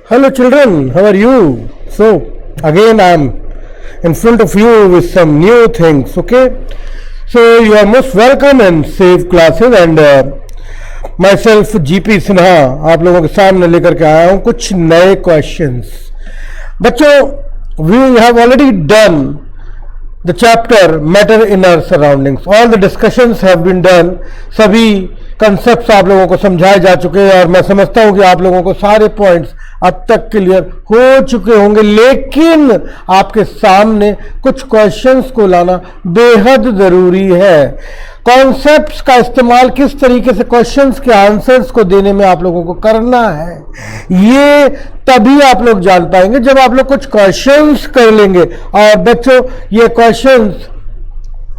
Hello children, how are you? So again I am in front of you with some new things, okay? So you are most welcome and safe classes and myself GP Sinha आप लोगों के सामने लेकर के आया हूँ कुछ नए क्वेश्चंस। बच्चों, we have already done the chapter matter in our surroundings. All the discussions have been done. सभी कंसेप्ट्स आप लोगों को समझाए जा चुके हैं और मैं समझता हूं कि आप लोगों को सारे पॉइंट्स अब तक क्लियर हो चुके होंगे, लेकिन आपके सामने कुछ क्वेश्चंस को लाना बेहद जरूरी है। कॉन्सेप्ट्स का इस्तेमाल किस तरीके से क्वेश्चंस के आंसर्स को देने में आप लोगों को करना है, ये तभी आप लोग जान पाएंगे जब आप लोग कुछ क्वेश्चंस कर लेंगे। और बच्चों, ये क्वेश्चंस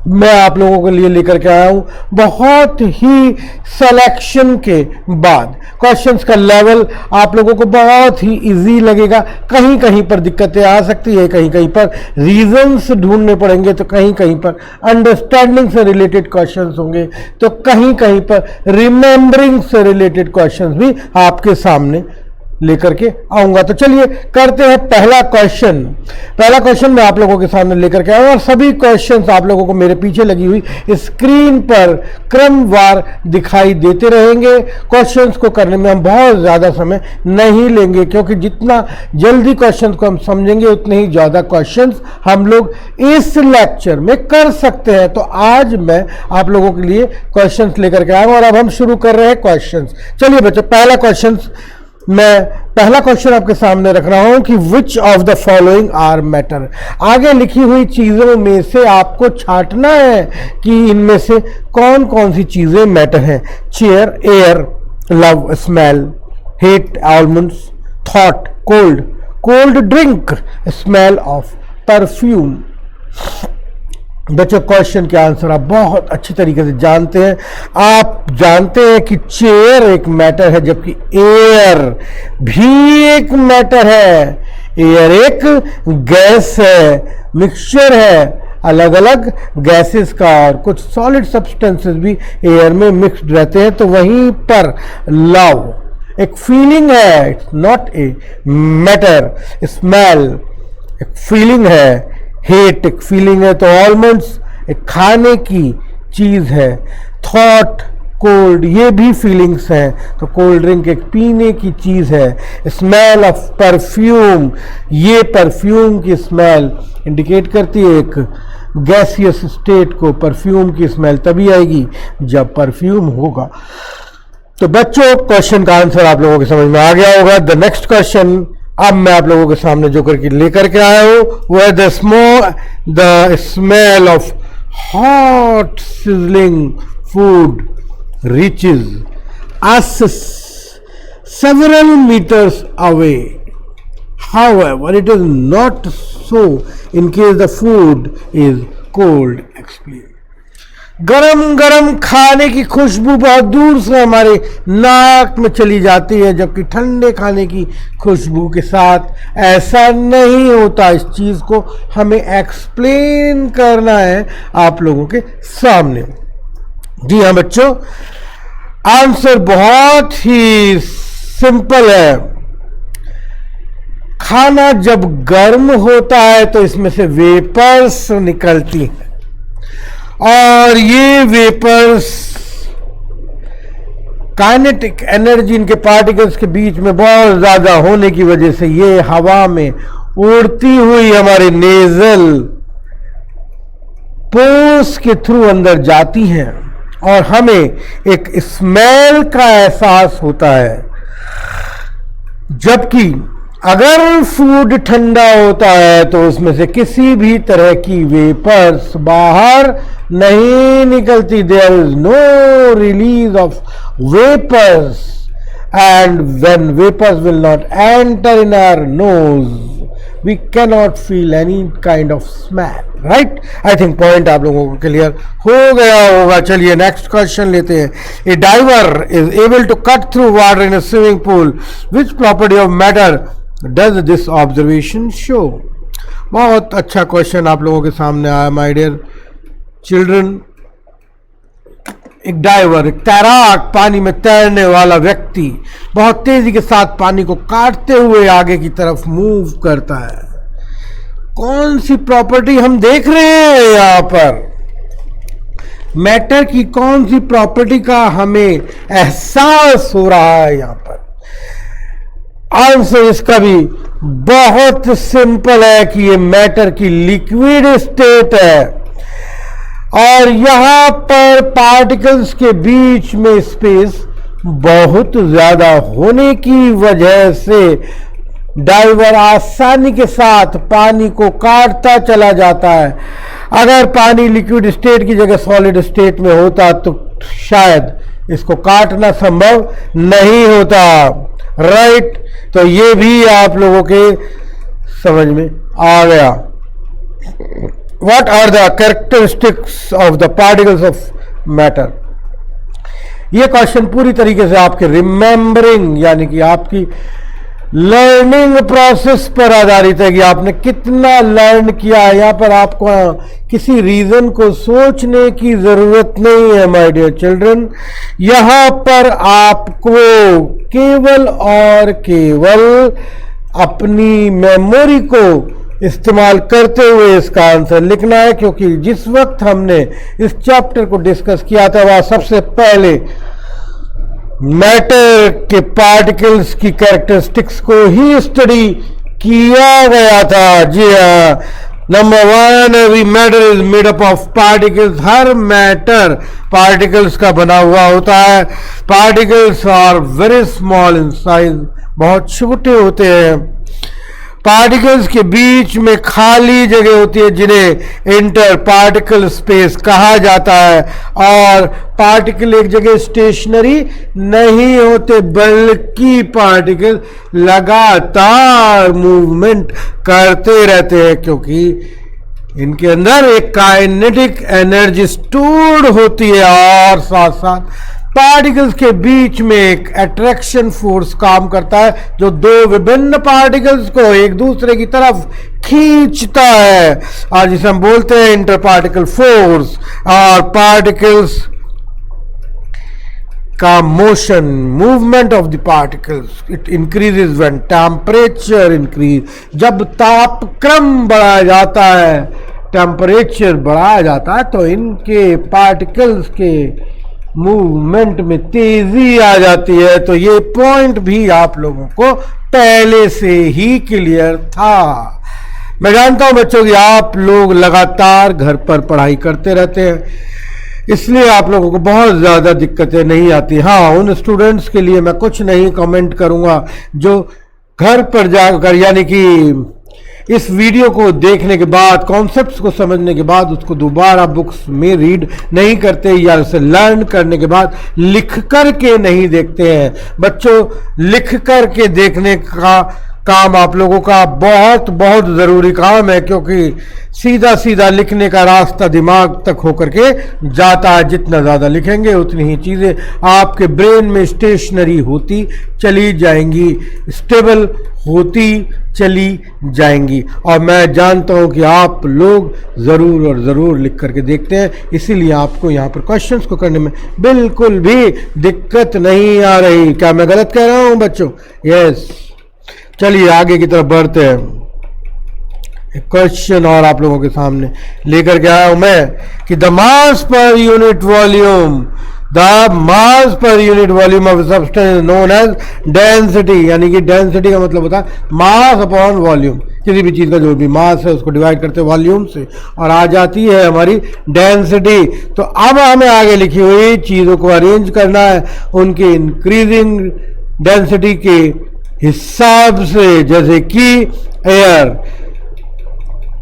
मैं आप लोगों के लिए लेकर के आया हूं बहुत ही सिलेक्शन के बाद। क्वेश्चंस का लेवल आप लोगों को बहुत ही इजी लगेगा। कहीं कहीं पर दिक्कतें आ सकती है, कहीं कहीं पर रीजंस ढूंढने पड़ेंगे, तो कहीं कहीं पर अंडरस्टैंडिंग से रिलेटेड क्वेश्चंस होंगे, तो कहीं कहीं पर रिमेंबरिंग से रिलेटेड क्वेश्चंस भी आपके सामने लेकर के आऊंगा। तो चलिए करते हैं पहला क्वेश्चन। पहला क्वेश्चन मैं आप लोगों के सामने लेकर के आऊंगा और सभी क्वेश्चंस आप लोगों को मेरे पीछे लगी हुई स्क्रीन पर क्रमवार दिखाई देते रहेंगे। क्वेश्चंस को करने में हम बहुत ज्यादा समय नहीं लेंगे, क्योंकि जितना जल्दी क्वेश्चंस को हम समझेंगे उतने ही ज्यादा क्वेश्चंस हम लोग इस लेक्चर में कर सकते हैं। तो आज मैं आप लोगों के लिए क्वेश्चंस लेकर के आऊंगा और अब हम शुरू कर रहे हैं क्वेश्चंस। चलिए बच्चों, पहला क्वेश्चन आपके सामने रख रहा हूं कि which of the following are matter. आगे लिखी हुई चीजों में से आपको छांटना है कि इनमें से कौन कौन सी चीजें मैटर हैं। Chair, air, love, smell, hate, almonds, thought, cold, cold drink, smell of perfume. बच्चों, क्वेश्चन के आंसर आप बहुत अच्छी तरीके से जानते हैं। आप जानते हैं कि चेयर एक मैटर है, जबकि एयर भी एक मैटर है। एयर एक गैस है, मिक्सचर है अलग अलग गैसेस का, और कुछ सॉलिड सब्सटेंसेस भी एयर में मिक्स्ड रहते हैं। तो वहीं पर लव एक फीलिंग है, it's not a matter. Smell एक फीलिंग है, हेट एक फीलिंग है, तो ऑलमंड्स एक खाने की चीज है। थॉट, कोल्ड, ये भी फीलिंग्स हैं, तो कोल्ड ड्रिंक एक पीने की चीज है। स्मेल ऑफ परफ्यूम, ये परफ्यूम की स्मेल इंडिकेट करती है एक गैसियस स्टेट को। परफ्यूम की स्मेल तभी आएगी जब परफ्यूम होगा। तो बच्चों, क्वेश्चन का आंसर आप लोगों के समझ में आ गया होगा। द नेक्स्ट क्वेश्चन अब मैं आप लोगों के सामने जो करके लेकर के आया हूं वो है the smell of hot sizzling food reaches us several meters away. However, it is not so in case the food is cold. Explain. गरम गरम खाने की खुशबू बहुत दूर से हमारे नाक में चली जाती है, जबकि ठंडे खाने की खुशबू के साथ ऐसा नहीं होता। इस चीज को हमें एक्सप्लेन करना है आप लोगों के सामने। जी हाँ बच्चों, आंसर बहुत ही सिंपल है। खाना जब गर्म होता है तो इसमें से वेपर्स निकलती हैं, और ये वेपर्स काइनेटिक एनर्जी इनके पार्टिकल्स के बीच में बहुत ज्यादा होने की वजह से ये हवा में उड़ती हुई हमारे नेजल पोर्स के थ्रू अंदर जाती हैं और हमें एक स्मेल का एहसास होता है। जबकि अगर फूड ठंडा होता है तो उसमें से किसी भी तरह की वेपर्स बाहर नहीं निकलती। There is no release of vapours, and when vapours will not enter in our nose we can not feel any kind of smell. Right, I think point आप लोगों को क्लियर हो गया होगा। चलिए नेक्स्ट क्वेश्चन लेते हैं। A diver is able to cut through water in a swimming pool, which property of matter does this observation show. बहुत अच्छा क्वेश्चन आप लोगों के सामने आया माय डियर चिल्ड्रन। एक डाइवर, एक तैराक, पानी में तैरने वाला व्यक्ति बहुत तेजी के साथ पानी को काटते हुए आगे की तरफ मूव करता है। कौन सी प्रॉपर्टी हम देख रहे हैं यहां पर? मैटर की कौन सी प्रॉपर्टी का हमें एहसास हो रहा है यहां पर? आंसर इसका भी बहुत सिंपल है कि ये मैटर की लिक्विड स्टेट है और यहां पर पार्टिकल्स के बीच में स्पेस बहुत ज्यादा होने की वजह से डाइवर आसानी के साथ पानी को काटता चला जाता है। अगर पानी लिक्विड स्टेट की जगह सॉलिड स्टेट में होता तो शायद इसको काटना संभव नहीं होता। राइट, तो ये भी आप लोगों के समझ में आ गया। What are the characteristics of the particles of matter? ये क्वेश्चन पूरी तरीके से आपके रिमेंबरिंग यानी कि आपकी लर्निंग प्रोसेस पर आधारित है कि आपने कितना लर्न किया है। यहाँ पर आपको किसी रीजन को सोचने की जरूरत नहीं है माय डियर चिल्ड्रन। यहाँ पर आपको केवल और केवल अपनी मेमोरी को इस्तेमाल करते हुए इसका आंसर लिखना है, क्योंकि जिस वक्त हमने इस चैप्टर को डिस्कस किया था वह सबसे पहले मैटर के पार्टिकल्स की कैरेक्टरिस्टिक्स को ही स्टडी किया गया था। जी हाँ, number 1, every matter is made up of particles. हर मैटर पार्टिकल्स का बना हुआ होता है। Particles are very small in size, बहुत छोटे होते हैं। पार्टिकल्स के बीच में खाली जगह होती है जिन्हें इंटर पार्टिकल स्पेस कहा जाता है। और पार्टिकल एक जगह स्टेशनरी नहीं होते बल्कि पार्टिकल लगातार मूवमेंट करते रहते हैं, क्योंकि इनके अंदर एक काइनेटिक एनर्जी स्टोर्ड होती है और साथ साथ पार्टिकल्स के बीच में एक अट्रैक्शन फोर्स काम करता है जो दो विभिन्न पार्टिकल्स को एक दूसरे की तरफ खींचता है और जिसे हम बोलते हैं इंटर पार्टिकल फोर्स। और पार्टिकल्स का motion, movement of the particles, it increases when temperature increase. जब तापक्रम बढ़ाया जाता है, टेम्परेचर बढ़ाया जाता है, तो इनके पार्टिकल्स के मूवमेंट में तेजी आ जाती है। तो ये पॉइंट भी आप लोगों को पहले से ही क्लियर था। मैं जानता हूं बच्चों कि आप लोग लगातार घर पर पढ़ाई करते रहते हैं, इसलिए आप लोगों को बहुत ज़्यादा दिक्कतें नहीं आती। हाँ, उन स्टूडेंट्स के लिए मैं कुछ नहीं कमेंट करूंगा जो घर पर जाकर यानी कि इस वीडियो को देखने के बाद, कॉन्सेप्ट्स को समझने के बाद उसको दोबारा बुक्स में रीड नहीं करते या उसे लर्न करने के बाद लिख कर के नहीं देखते हैं। बच्चों, लिख कर के देखने का काम आप लोगों का बहुत बहुत ज़रूरी काम है, क्योंकि सीधा सीधा लिखने का रास्ता दिमाग तक होकर के जाता है। जितना ज़्यादा लिखेंगे उतनी ही चीज़ें आपके ब्रेन में स्टेशनरी होती चली जाएंगी, स्टेबल होती चली जाएंगी। और मैं जानता हूं कि आप लोग ज़रूर और ज़रूर लिख करके देखते हैं, इसीलिए आपको यहाँ पर क्वेश्चंस को करने में बिल्कुल भी दिक्कत नहीं आ रही। क्या मैं गलत कह रहा हूँ बच्चों? यस। चलिए आगे की तरफ बढ़ते हैं। एक क्वेश्चन और आप लोगों के सामने लेकर के आया हूं मैं कि the mass per unit volume, the mass per unit volume of substance known as density. यानी कि डेंसिटी का मतलब होता है मास अपॉन वॉल्यूम। किसी भी चीज़ का जो भी मास है उसको डिवाइड करते हैं वॉल्यूम से और आ जाती है हमारी डेंसिटी। तो अब हमें आगे लिखी हुई चीज़ों को अरेंज करना है उनके इंक्रीजिंग डेंसिटी के हिसाब से, जैसे कि air,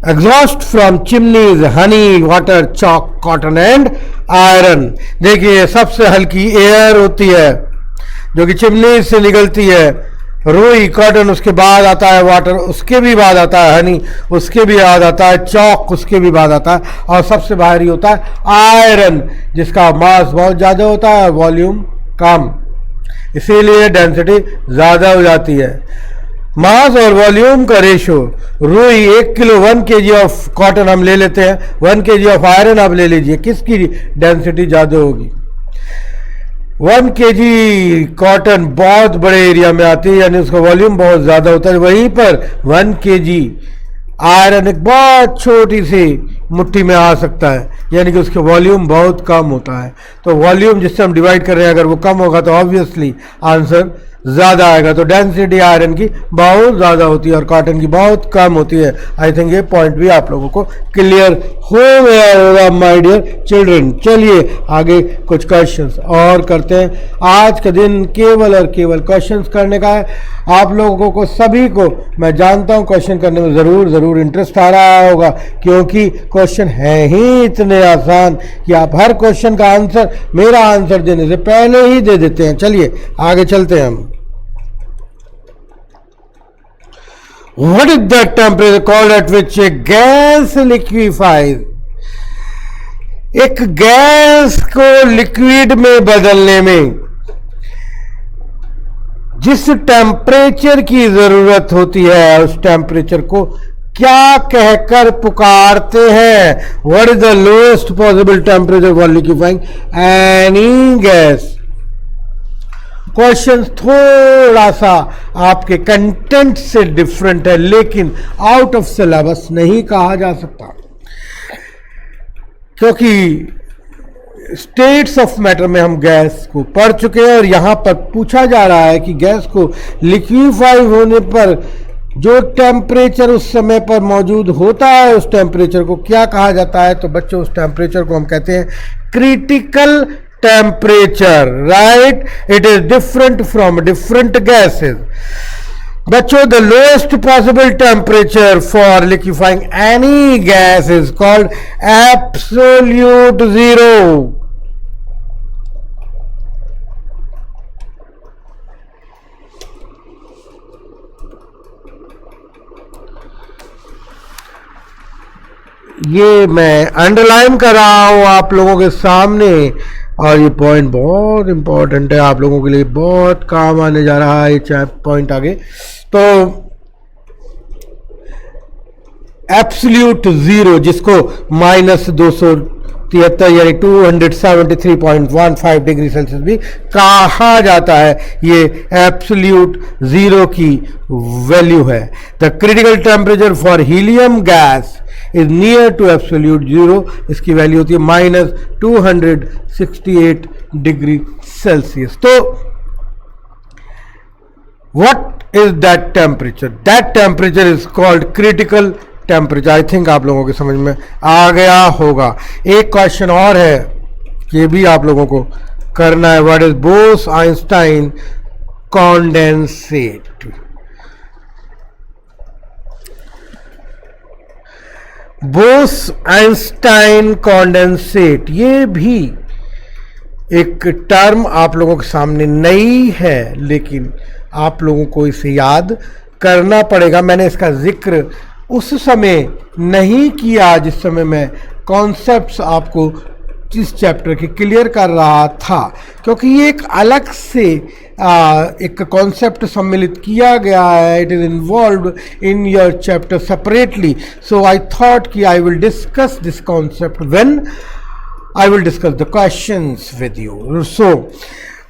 exhaust from chimneys, Honey, water, chalk, cotton and iron. देखिए, सबसे हल्की एयर होती है जो कि चिमनी से निकलती है, रुई, कॉटन, उसके बाद आता है वाटर, उसके भी बाद आता है हनी, उसके भी बाद आता है चॉक, उसके भी बाद आता है, और सबसे भारी होता है आयरन जिसका मास बहुत ज़्यादा होता है, वॉल्यूम कम, इसीलिए डेंसिटी ज़्यादा हो जाती है। मास और वॉल्यूम का रेशो, रुई 1 किलो 1 kg ऑफ कॉटन हम ले लेते हैं, 1 kg ऑफ आयरन आप ले लीजिए, किसकी डेंसिटी ज़्यादा होगी? 1 kg कॉटन बहुत बड़े एरिया में आती है, यानी उसका वॉल्यूम बहुत ज्यादा होता है। वहीं पर 1 kg आयरन एक बहुत छोटी सी मुट्ठी में आ सकता है, यानी कि उसका वॉल्यूम बहुत कम होता है। तो वॉल्यूम जिससे हम डिवाइड कर रहे हैं, अगर वो कम होगा तो ऑब्वियसली आंसर ज़्यादा आएगा। तो डेंसिटी आयरन की बहुत ज़्यादा होती है और कॉटन की बहुत कम होती है। आई थिंक ये पॉइंट भी आप लोगों को क्लियर हो गया होगा माय डियर चिल्ड्रन। चलिए आगे कुछ क्वेश्चंस और करते हैं। आज का दिन केवल और केवल क्वेश्चंस करने का है। आप लोगों को सभी को मैं जानता हूँ क्वेश्चन करने में ज़रूर इंटरेस्ट आ रहा होगा, क्योंकि क्वेश्चन है ही इतने आसान कि आप हर क्वेश्चन का आंसर मेरा आंसर देने से पहले ही दे देते हैं। चलिए आगे चलते हैं हम। What is that temperature called at which a gas liquefies? एक गैस को लिक्विड में बदलने में जिस टेम्परेचर की जरूरत होती है, उस टेम्परेचर को क्या कहकर पुकारते हैं? What is the lowest possible temperature for liquefying any gas? Question थोड़ा सा आपके कंटेंट से डिफरेंट है, लेकिन आउट ऑफ सिलेबस नहीं कहा जा सकता, क्योंकि स्टेट्स ऑफ मैटर में हम गैस को पढ़ चुके हैं और यहां पर पूछा जा रहा है कि गैस को लिक्विफाई होने पर जो टेम्परेचर उस समय पर मौजूद होता है, उस टेम्परेचर को क्या कहा जाता है? तो बच्चों उस टेम्परेचर को हम कहते हैं critical temperature, right? It is different from different gases. बच्चों the lowest possible temperature for liquefying any gas is called absolute zero. ये मैं अंडरलाइन कर रहा हूं आप लोगों के सामने, और ये पॉइंट बहुत इंपॉर्टेंट है, आप लोगों के लिए बहुत काम आने जा रहा है ये पॉइंट आगे। तो एब्सोल्यूट जीरो, जिसको -273 यानी 273.15 डिग्री सेल्सियस भी कहा जाता है, ये एब्सोल्यूट जीरो की वैल्यू है। The critical temperature for helium gas is near to absolute zero. इसकी वैल्यू होती है -268 डिग्री सेल्सियस। तो what is that temperature? That temperature is called critical temperature. I think आप लोगों के समझ में आ गया होगा। एक क्वेश्चन और है, ये भी आप लोगों को करना है। What is Bose Einstein condensate? Bose Einstein condensate, ये भी एक टर्म आप लोगों के सामने नई है, लेकिन आप लोगों को इसे याद करना पड़ेगा। मैंने इसका जिक्र उस समय नहीं किया जिस समय मैं कॉन्सेप्ट्स आपको इस चैप्टर के क्लियर कर रहा था, क्योंकि ये एक अलग से एक कॉन्सेप्ट सम्मिलित किया गया है। It is involve in your chapter separately, so I thought कि I will discuss this concept when I will discuss the questions with you. So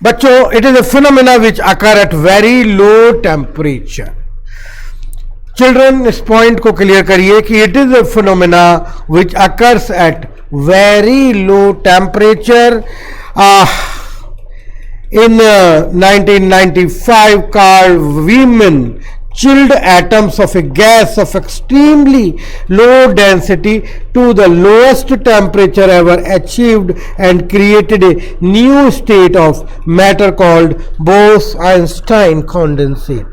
बच्चों, it is a phenomena which occur at very low temperature. Children इस point को clear करिए कि it is a phenomena which occurs at very low temperature. In 1995, Carl Wieman chilled atoms of a gas of extremely low density to the lowest temperature ever achieved and created a new state of matter called Bose-Einstein condensate.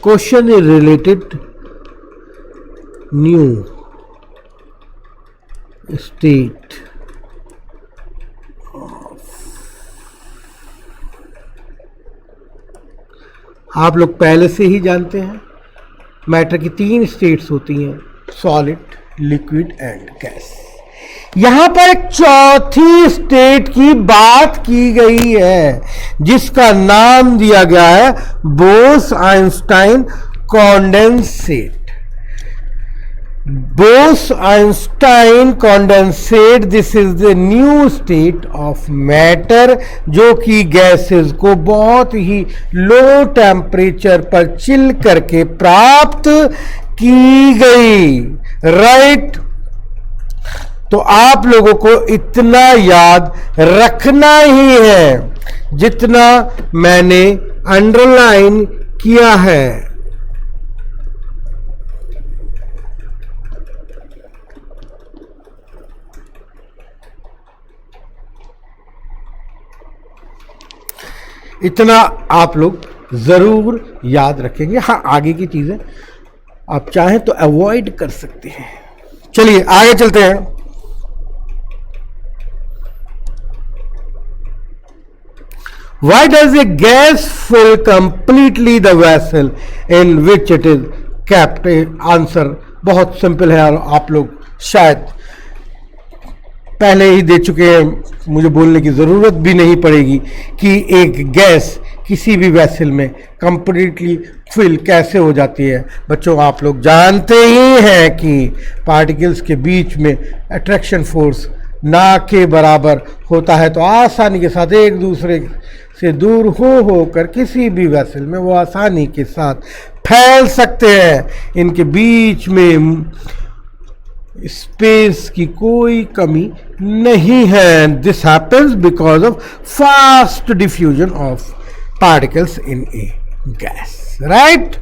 Question is related new state आप लोग पहले से ही जानते हैं matter की 3 states होती हैं, solid, liquid and gas. यहां पर एक चौथी स्टेट की बात की गई है जिसका नाम दिया गया है Bose Einstein condensate. Bose Einstein condensate, this is the new state of matter जो कि गैसेस को बहुत ही लो टेम्परेचर पर चिल करके प्राप्त की गई, राइट। तो आप लोगों को इतना याद रखना ही है जितना मैंने अंडरलाइन किया है। इतना आप लोग जरूर याद रखेंगे। हाँ, आगे की चीजें आप चाहें तो अवॉइड कर सकते हैं। चलिए आगे चलते हैं। Why does a gas fill completely the vessel in which it is kept? Answer बहुत सिंपल है और आप लोग शायद पहले ही दे चुके हैं, मुझे बोलने की ज़रूरत भी नहीं पड़ेगी कि एक गैस किसी भी वेसल में कंप्लीटली फिल कैसे हो जाती है। बच्चों, आप लोग जानते ही हैं कि पार्टिकल्स के बीच में अट्रैक्शन फोर्स ना के बराबर होता है, तो आसानी के साथ एक दूसरे से दूर हो कर किसी भी वेसल में वो आसानी के साथ फैल सकते हैं। इनके बीच में स्पेस की कोई कमी नहीं है। This happens because of fast diffusion of particles in a gas, right.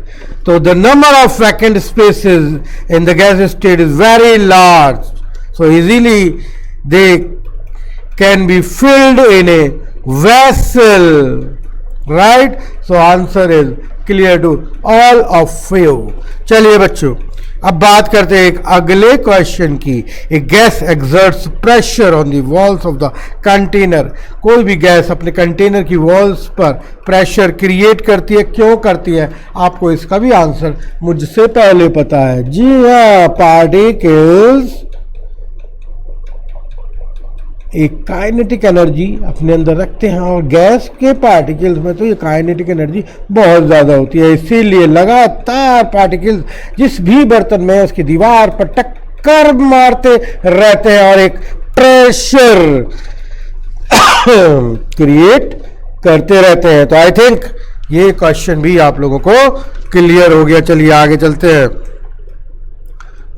तो the number of vacant spaces in the gas state is very large, so easily they can be filled in a vessel, right? So answer is clear to all of you. चलिए बच्चों, अब बात करते हैं एक अगले question की। एक gas exerts pressure on the walls of the container. कोई भी गैस अपने कंटेनर की वॉल्स पर प्रेशर क्रिएट करती है, क्यों करती है? आपको इसका भी आंसर मुझसे पहले पता है। जी हाँ, पार्टिकल्स एक काइनेटिक एनर्जी अपने अंदर रखते हैं और गैस के पार्टिकल्स में तो ये काइनेटिक एनर्जी बहुत ज़्यादा होती है, इसीलिए लगातार पार्टिकल्स जिस भी बर्तन में उसकी दीवार पर टक्कर मारते रहते हैं और एक प्रेशर क्रिएट करते रहते हैं। तो आई थिंक ये क्वेश्चन भी आप लोगों को क्लियर हो गया। चलिए आगे चलते हैं।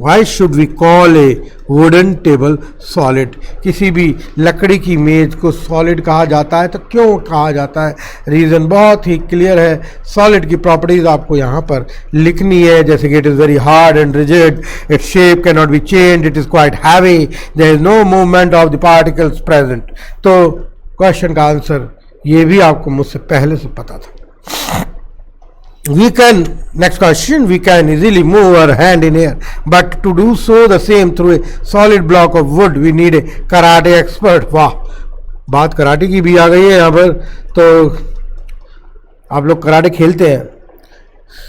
Why should we call a wooden table solid? किसी भी लकड़ी की मेज को सॉलिड कहा जाता है, तो क्यों कहा जाता है? रीज़न बहुत ही क्लियर है। सॉलिड की प्रॉपर्टीज आपको यहाँ पर लिखनी है, जैसे कि it is very hard and rigid, its shape can not be change, it is quite heavy, there is no movement of the particles present. तो क्वेश्चन का आंसर ये भी आपको मुझसे पहले से पता था। We can, next question, we can easily move our hand in air, but to do so the same through a solid block of wood, we need a karate expert. वाह, बात कराटे की भी आ गई है यहाँ पर। तो आप लोग कराटे खेलते हैं,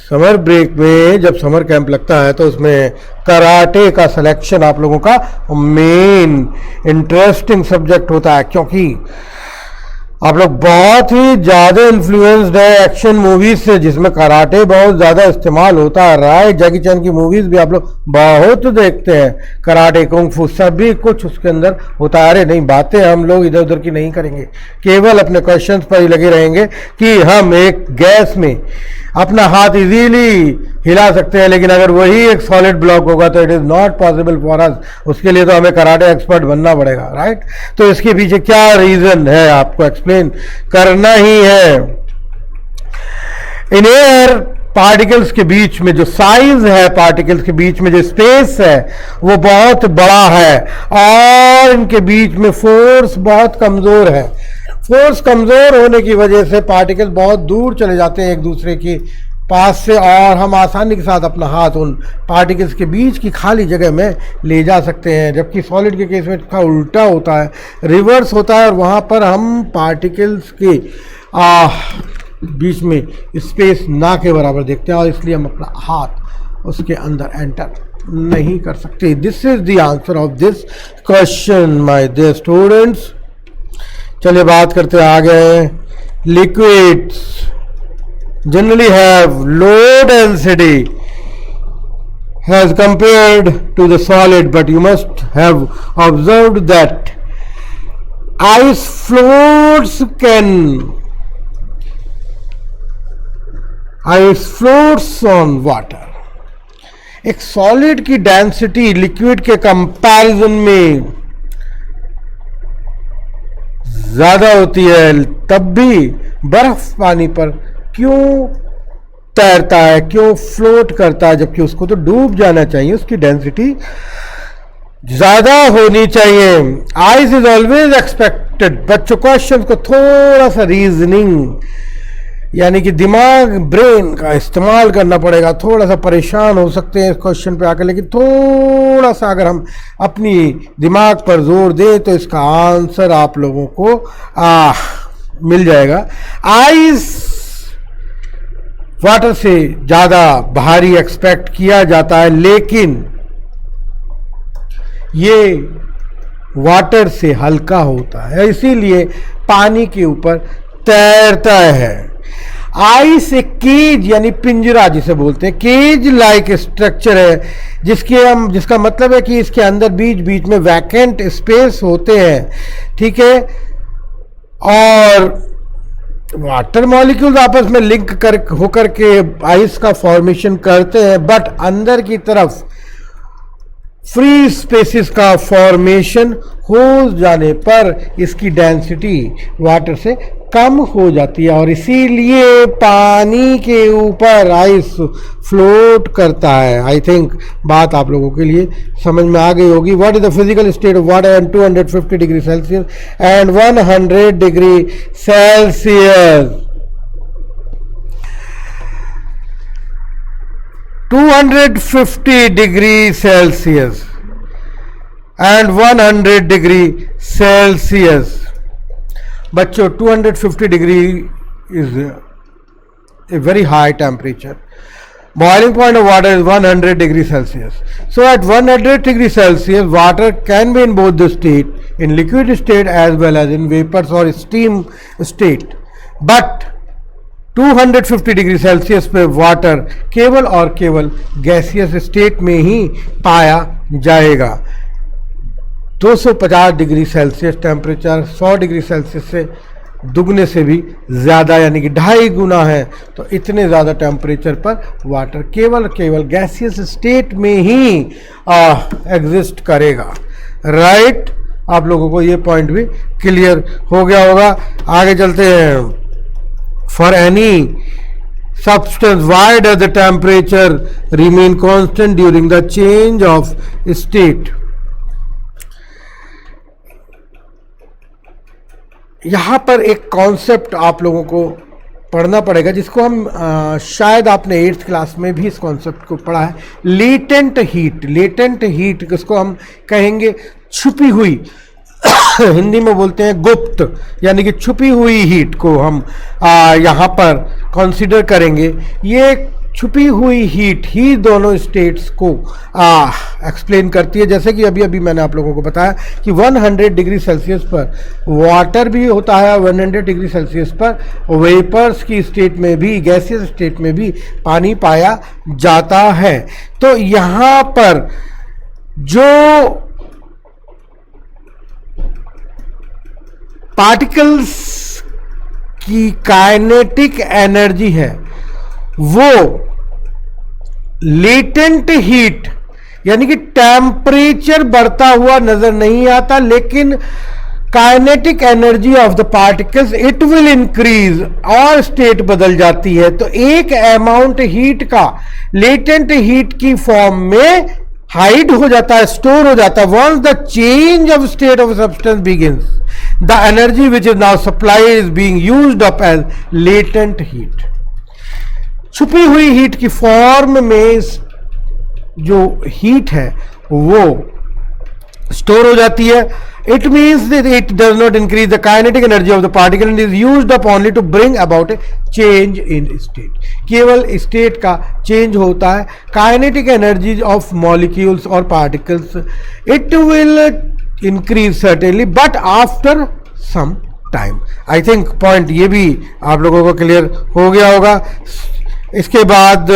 समर ब्रेक में जब समर कैंप लगता है तो उसमें कराटे का सिलेक्शन आप लोगों का मेन इंटरेस्टिंग सब्जेक्ट होता है, क्योंकि आप लोग बहुत ही ज़्यादा इन्फ्लुएंस्ड है एक्शन मूवीज से जिसमें कराटे बहुत ज़्यादा इस्तेमाल होता है, राइट। जैकी चैन की मूवीज भी आप लोग बहुत देखते हैं, कराटे कुंग फू सभी कुछ उसके अंदर होता है। अरे नहीं, बातें हम लोग इधर उधर की नहीं करेंगे, केवल अपने क्वेश्चंस पर ही लगे रहेंगे कि हम एक गैस में अपना हाथ इजीली हिला सकते हैं, लेकिन अगर वही एक सॉलिड ब्लॉक होगा तो it is not possible for us. उसके लिए तो हमें कराटे एक्सपर्ट बनना पड़ेगा, राइट। तो इसके पीछे क्या रीज़न है आपको एक्सप्लेन करना ही है। इन एयर पार्टिकल्स के बीच में जो साइज है, पार्टिकल्स के बीच में जो स्पेस है वो बहुत बड़ा है और इनके बीच में फोर्स बहुत कमज़ोर है। फोर्स कमज़ोर होने की वजह से पार्टिकल बहुत दूर चले जाते हैं एक दूसरे के पास से, और हम आसानी के साथ अपना हाथ उन पार्टिकल्स के बीच की खाली जगह में ले जा सकते हैं। जबकि सॉलिड के केस में इसका उल्टा होता है, रिवर्स होता है, और वहाँ पर हम पार्टिकल्स के बीच में स्पेस ना के बराबर देखते हैं और इसलिए हम अपना हाथ उसके अंदर एंटर नहीं कर सकते। This is the answer of this question my dear students. चलिए बात करते आगे। Liquids generally have low density as compared to the solid, but you must have observed that ice floats on water। एक solid की density liquid के comparison में ज्यादा होती है, तब भी बर्फ पानी पर क्यों तैरता है, क्यों फ्लोट करता है, जबकि उसको तो डूब जाना चाहिए, उसकी डेंसिटी ज्यादा होनी चाहिए। Ice is always expected. बच्चों क्वेश्चन को थोड़ा सा रीजनिंग यानी कि दिमाग ब्रेन का इस्तेमाल करना पड़ेगा। थोड़ा सा परेशान हो सकते हैं इस क्वेश्चन पे आकर, लेकिन थोड़ा सा अगर हम अपनी दिमाग पर जोर दें तो इसका आंसर आप लोगों को मिल जाएगा। आइस वाटर से ज्यादा भारी एक्सपेक्ट किया जाता है, लेकिन ये वाटर से हल्का होता है, इसीलिए पानी के ऊपर तैरता है। आइस एक केज यानी पिंजरा जिसे बोलते हैं, केज लाइक स्ट्रक्चर है, जिसका मतलब है कि इसके अंदर बीच बीच में वैकेंट स्पेस होते हैं, ठीक है। और वाटर मॉलिक्यूल्स आपस में लिंक होकर के आइस का फॉर्मेशन करते हैं, बट अंदर की तरफ फ्री स्पेसिस का फॉर्मेशन हो जाने पर इसकी डेंसिटी वाटर से कम हो जाती है, और इसीलिए पानी के ऊपर आइस फ्लोट करता है। आई थिंक बात आप लोगों के लिए समझ में आ गई होगी। What is the physical state of water at 250 degree Celsius and 100 degree Celsius? 250 degree Celsius and 100 degree Celsius. बच्चों 250 degree is a very high temperature. Boiling point of water is 100 degree Celsius. So at 100 degree Celsius, water can be in both the state, in liquid state as well as in vapors or steam state. But 250 degree Celsius पे water केवल और केवल gaseous state में ही पाया जाएगा। 250 degree Celsius temperature 100 degree Celsius से दुगने से भी ज़्यादा यानी कि 2.5 गुना है, तो इतने ज़्यादा टेम्परेचर पर वाटर केवल गैसियस स्टेट में ही एग्जिस्ट करेगा। राइट, आप लोगों को ये पॉइंट भी क्लियर हो गया होगा। आगे चलते हैं। For any substance, why does the temperature remain constant during the change of state? यहाँ पर एक कॉन्सेप्ट आप लोगों को पढ़ना पड़ेगा, जिसको हम शायद आपने 8th क्लास में भी इस कॉन्सेप्ट को पढ़ा है। Latent heat. लेटेंट हीट किसको हम कहेंगे? छुपी हुई हिंदी में बोलते हैं गुप्त, यानी कि छुपी हुई हीट को हम यहाँ पर कंसीडर करेंगे। ये छुपी हुई हीट ही दोनों स्टेट्स को एक्सप्लेन करती है। जैसे कि अभी मैंने आप लोगों को बताया कि 100 डिग्री सेल्सियस पर वाटर भी होता है, 100 डिग्री सेल्सियस पर वेपर्स की स्टेट में भी, गैसियस स्टेट में भी पानी पाया जाता है। तो यहाँ पर जो पार्टिकल्स की काइनेटिक एनर्जी है वो लेटेंट हीट यानी कि टेम्परेचर बढ़ता हुआ नजर नहीं आता, लेकिन kinetic energy of the particles it will increase और स्टेट बदल जाती है। तो एक अमाउंट हीट का लेटेंट हीट की फॉर्म में हाइड हो जाता है, स्टोर हो जाता है। Once the change of state of substance begins, the energy which is now supply is being used up as latent heat. छुपी हुई हीट की फॉर्म में जो हीट है वो स्टोर हो जाती है। It means that it does not increase the kinetic energy of the particle and is used up only to bring about a change in state. केवल state का change होता है, kinetic energy of molecules or particles it will increase certainly but after some time. I think point ये भी आप लोगों को clear हो गया होगा. इसके बाद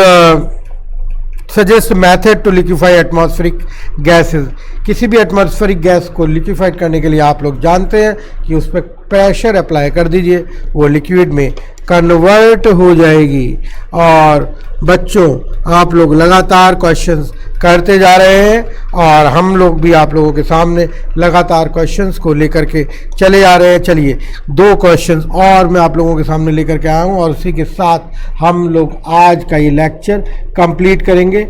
suggest method to liquefy atmospheric gases. किसी भी एटमॉस्फेरिक गैस को लिक्विफाइड करने के लिए आप लोग जानते हैं कि उस पर प्रेशर अप्लाई कर दीजिए, वो लिक्विड में कन्वर्ट हो जाएगी. और बच्चों आप लोग लगातार क्वेश्चंस करते जा रहे हैं और हम लोग भी आप लोगों के सामने लगातार क्वेश्चंस को लेकर के चले जा रहे हैं. चलिए 2 क्वेश्चंस और मैं आप लोगों के सामने लेकर के आया हूँ और उसी के साथ हम लोग आज का ये लेक्चर कंप्लीट करेंगे.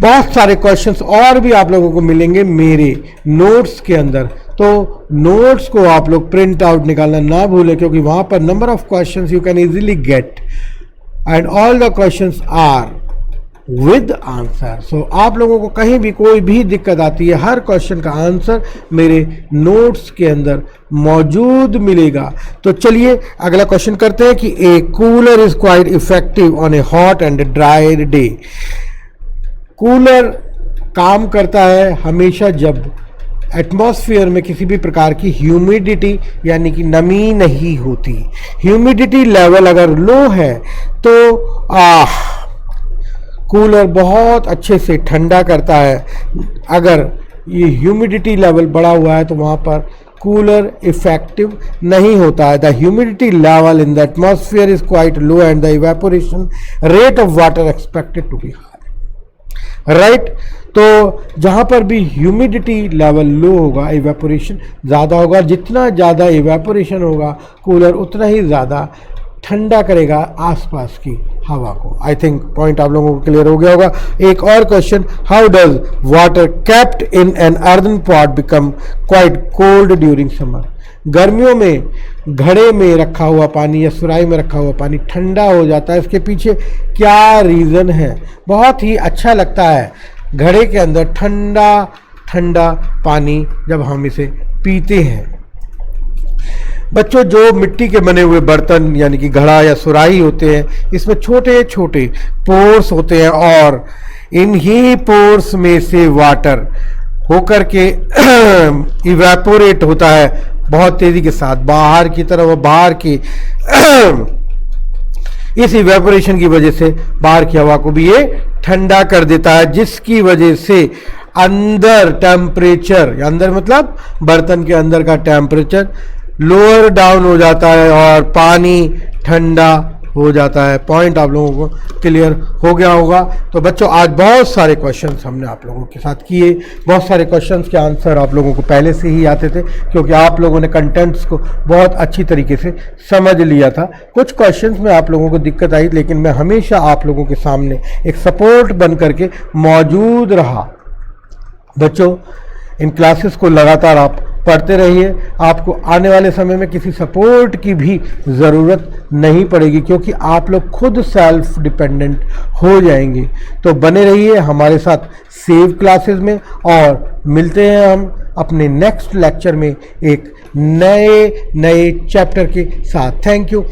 बहुत सारे क्वेश्चंस और भी आप लोगों को मिलेंगे मेरे नोट्स के अंदर, तो नोट्स को आप लोग प्रिंट आउट निकालना ना भूलें क्योंकि वहाँ पर number of questions you can easily get and all the questions are with answer. So आप लोगों को कहीं भी कोई भी दिक्कत आती है, हर क्वेश्चन का आंसर मेरे नोट्स के अंदर मौजूद मिलेगा. तो चलिए अगला क्वेश्चन करते हैं कि a cooler is quite effective on a hot and dry day. Cooler काम करता है हमेशा जब एटमॉस्फेयर में किसी भी प्रकार की ह्यूमिडिटी यानी कि नमी नहीं होती. ह्यूमिडिटी लेवल अगर लो है तो कूलर बहुत अच्छे से ठंडा करता है. अगर ये ह्यूमिडिटी लेवल बढ़ा हुआ है तो वहाँ पर कूलर इफेक्टिव नहीं होता है. The humidity level in the atmosphere is quite low and the evaporation rate of water expected to be high. Right, तो जहाँ पर भी ह्यूमिडिटी लेवल लो होगा इवेपोरेशन ज़्यादा होगा. जितना ज़्यादा इवेपोरेशन होगा कूलर उतना ही ज़्यादा ठंडा करेगा आसपास की हवा को. आई थिंक पॉइंट आप लोगों को क्लियर हो गया होगा. एक और question, how does water kept in an earthen pot become quite cold during summer. गर्मियों में घड़े में रखा हुआ पानी या सुराही में रखा हुआ पानी ठंडा हो जाता है. इसके पीछे क्या रीज़न है? बहुत ही अच्छा लगता है घड़े के अंदर ठंडा ठंडा पानी जब हम इसे पीते हैं. बच्चों जो मिट्टी के बने हुए बर्तन यानी कि घड़ा या सुराही होते हैं, इसमें छोटे छोटे पोर्स होते हैं और इन्हीं पोर्स में से वाटर होकर के इवेपोरेट होता है बहुत तेजी के साथ बाहर की तरफ. बाहर की इस इवेपोरेशन की वजह से बाहर की हवा को भी ये ठंडा कर देता है, जिसकी वजह से अंदर टेम्परेचर, अंदर मतलब बर्तन के अंदर का टेम्परेचर लोअर डाउन हो जाता है और पानी ठंडा हो जाता है. पॉइंट आप लोगों को क्लियर हो गया होगा. तो बच्चों आज बहुत सारे क्वेश्चंस हमने आप लोगों के साथ किए. बहुत सारे क्वेश्चंस के आंसर आप लोगों को पहले से ही आते थे क्योंकि आप लोगों ने कंटेंट्स को बहुत अच्छी तरीके से समझ लिया था. कुछ क्वेश्चंस में आप लोगों को दिक्कत आई लेकिन मैं हमेशा आप लोगों के सामने एक सपोर्ट बन करके मौजूद रहा. बच्चों इन क्लासेस को लगातार आप पढ़ते रहिए. आपको आने वाले समय में किसी सपोर्ट की भी ज़रूरत नहीं पड़ेगी क्योंकि आप लोग खुद सेल्फ डिपेंडेंट हो जाएंगे. तो बने रहिए हमारे साथ सेव क्लासेस में और मिलते हैं हम अपने नेक्स्ट लेक्चर में एक नए चैप्टर के साथ. Thank you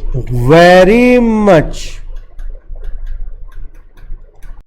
very much.